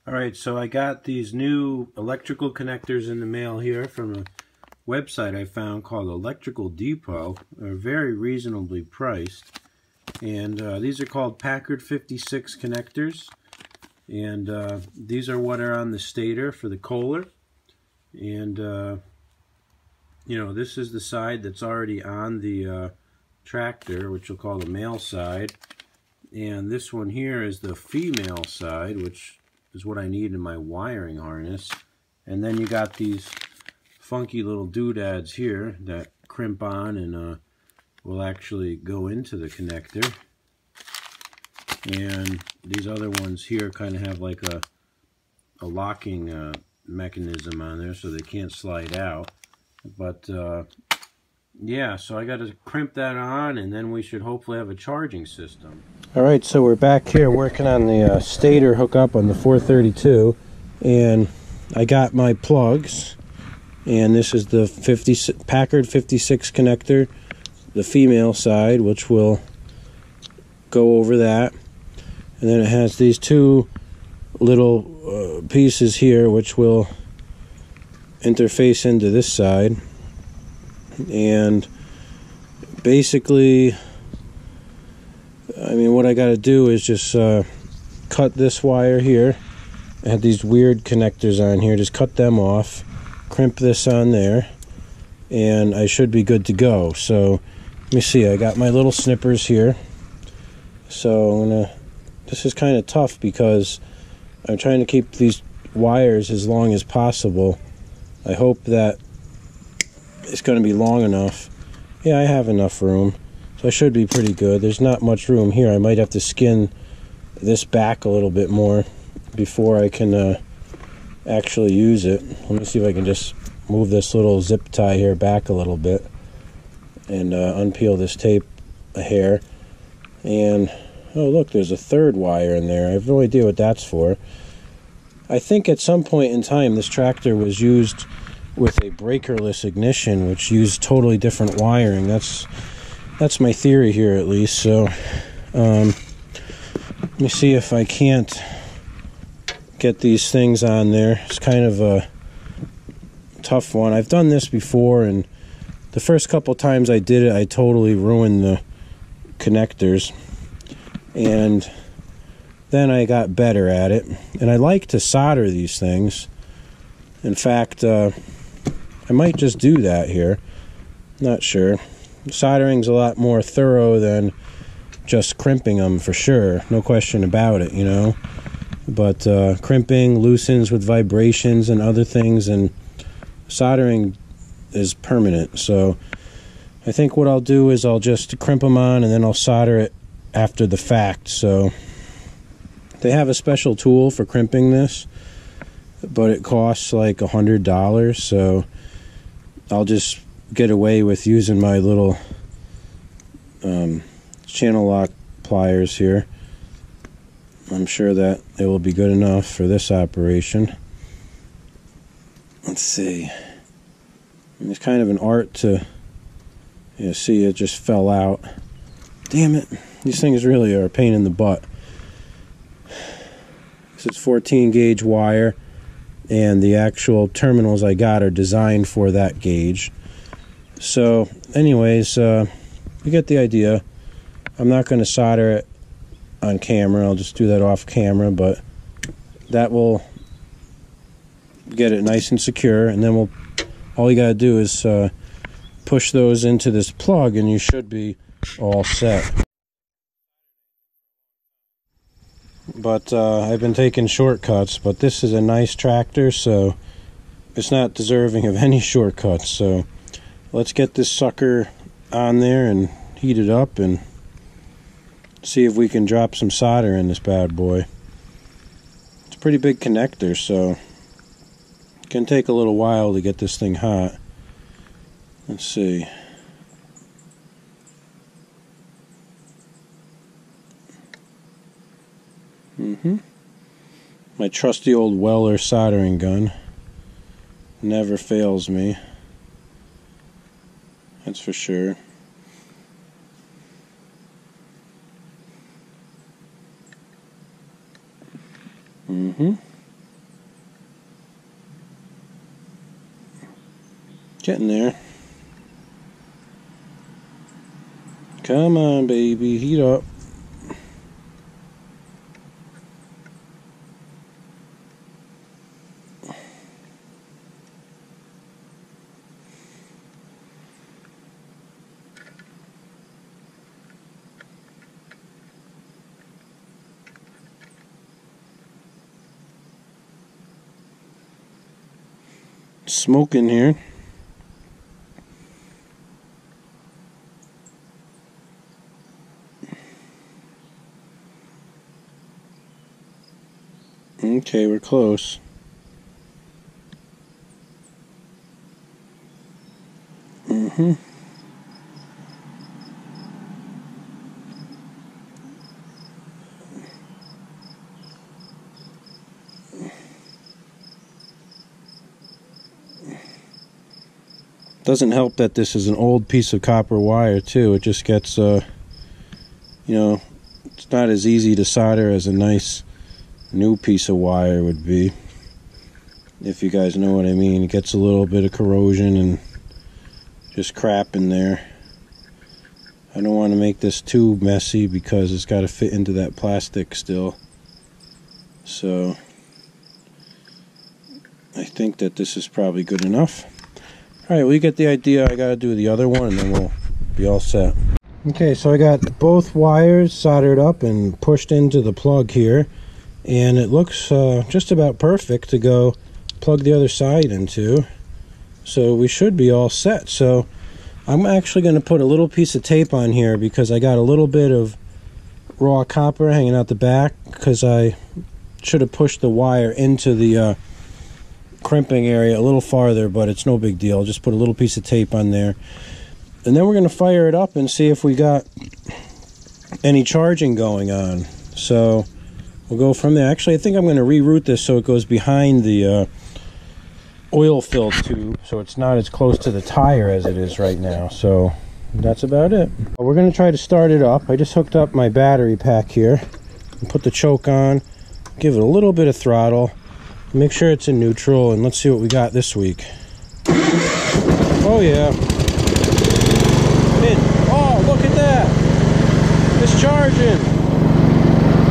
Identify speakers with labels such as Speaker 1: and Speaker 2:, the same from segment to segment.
Speaker 1: Alright, so I got these new electrical connectors in the mail here from a website I found called Electrical Depot. They're very reasonably priced. And these are called Packard 56 connectors. And these are what are on the stator for the Kohler. And, you know, this is the side that's already on the tractor, which we'll call the male side. And this one here is the female side, which is what I need in my wiring harness. And then you got these funky little doodads here that crimp on and will actually go into the connector. And these other ones here kind of have like a locking mechanism on there so they can't slide out. But yeah, so I got to crimp that on, and then we should hopefully have a charging system. Alright, so we're back here working on the stator hookup on the 432, and I got my plugs, and this is the Packard 56 connector, the female side, which will go over that, and then it has these two little pieces here which will interface into this side. And basically, I mean, what I got to do is just cut this wire here. I have these weird connectors on here. Just cut them off, crimp this on there, and I should be good to go. So let me see. I got my little snippers here. So I'm gonna. This is kind of tough because I'm trying to keep these wires as long as possible. I hope that it's going to be long enough. Yeah, I have enough room, so I should be pretty good. There's not much room here. I might have to skin this back a little bit more before I can actually use it. Let me see if I can just move this little zip tie here back a little bit and unpeel this tape a hair. And oh look, there's a third wire in there. I have no idea what that's for. I think at some point in time this tractor was used with a breakerless ignition, which used totally different wiring. That's my theory here, at least. So let me see if I can't get these things on there. It's kind of a tough one. I've done this before, and the first couple times I did it, I totally ruined the connectors, and then I got better at it. And I like to solder these things. In fact, I might just do that here. Not sure. Soldering's a lot more thorough than just crimping them, for sure. No question about it, you know. But crimping loosens with vibrations and other things, and soldering is permanent. So I think what I'll do is I'll just crimp them on, and then I'll solder it after the fact. So they have a special tool for crimping this, but it costs like $100, so I'll just get away with using my little channel lock pliers here. I'm sure that it will be good enough for this operation. Let's see. And it's kind of an art to, you know, see it just fell out. Damn it. These things really are a pain in the butt. It's 14 gauge wire, and the actual terminals I got are designed for that gauge. So anyways, you get the idea. I'm not going to solder it on camera. I'll just do that off camera, but that will get it nice and secure, and then all you got to do is push those into this plug, and you should be all set. But I've been taking shortcuts, but this is a nice tractor, so it's not deserving of any shortcuts. So let's get this sucker on there and heat it up and see if we can drop some solder in this bad boy. It's a pretty big connector, so it can take a little while to get this thing hot. Let's see. My trusty old Weller soldering gun never fails me. That's for sure. Getting there. Come on, baby, heat up. Smoke in here. Okay, we're close. Doesn't help that this is an old piece of copper wire too. It just gets, you know, it's not as easy to solder as a nice new piece of wire would be. If you guys know what I mean. It gets a little bit of corrosion and just crap in there. I don't want to make this too messy because it's got to fit into that plastic still. So I think that this is probably good enough. Alright, well, you get the idea. I gotta do the other one and then we'll be all set. Okay, so I got both wires soldered up and pushed into the plug here, and it looks just about perfect to go plug the other side into. So we should be all set. So I'm actually going to put a little piece of tape on here because I got a little bit of raw copper hanging out the back because I should have pushed the wire into the crimping area a little farther, but it's no big deal. Just put a little piece of tape on there, and then we're going to fire it up and see if we got any charging going on. So we'll go from there. Actually, I think I'm going to reroute this so it goes behind the oil filled tube, so it's not as close to the tire as it is right now. So that's about it. We're going to try to start it up. I just hooked up my battery pack here and put the choke on, give it a little bit of throttle. Make sure it's in neutral, and let's see what we got this week. Oh yeah. Oh, look at that. It's charging.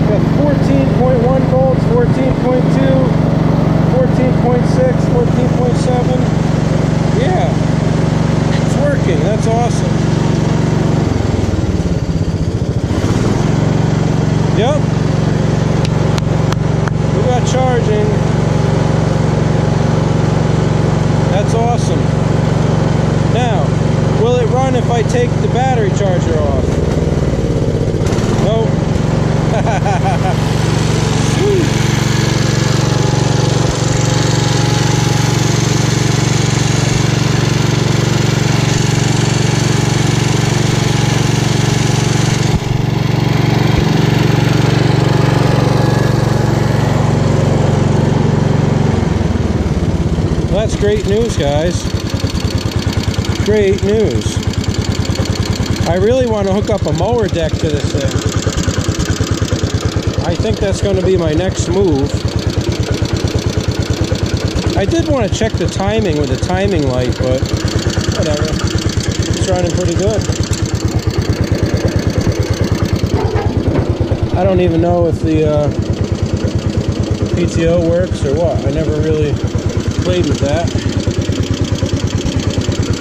Speaker 1: Got 14.1 volts, 14.2, 14.6, 14.7. Yeah. It's working. That's awesome. Yep. We got charging. That's awesome. Now, will it run if I take the battery charger off? Nope. Sweet. Well, that's great news, guys. Great news. I really want to hook up a mower deck to this thing. I think that's going to be my next move. I did want to check the timing with the timing light, but whatever. It's running pretty good. I don't even know if the PTO works or what. I never really played with that.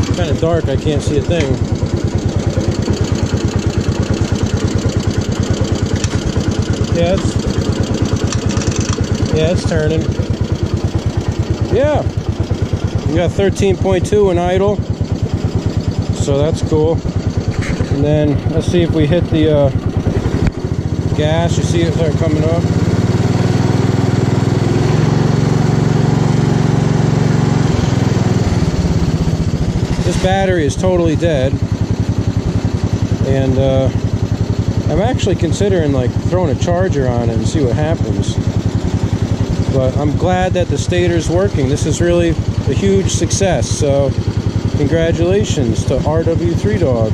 Speaker 1: It's kind of dark, I can't see a thing. Yeah, it's turning. Yeah, we got 13.2 in idle, so that's cool. And then let's see if we hit the gas. You see it start coming up. This battery is totally dead, and I'm actually considering like throwing a charger on it and see what happens. But I'm glad that the stator's working. This is really a huge success, so congratulations to RW3 Dog.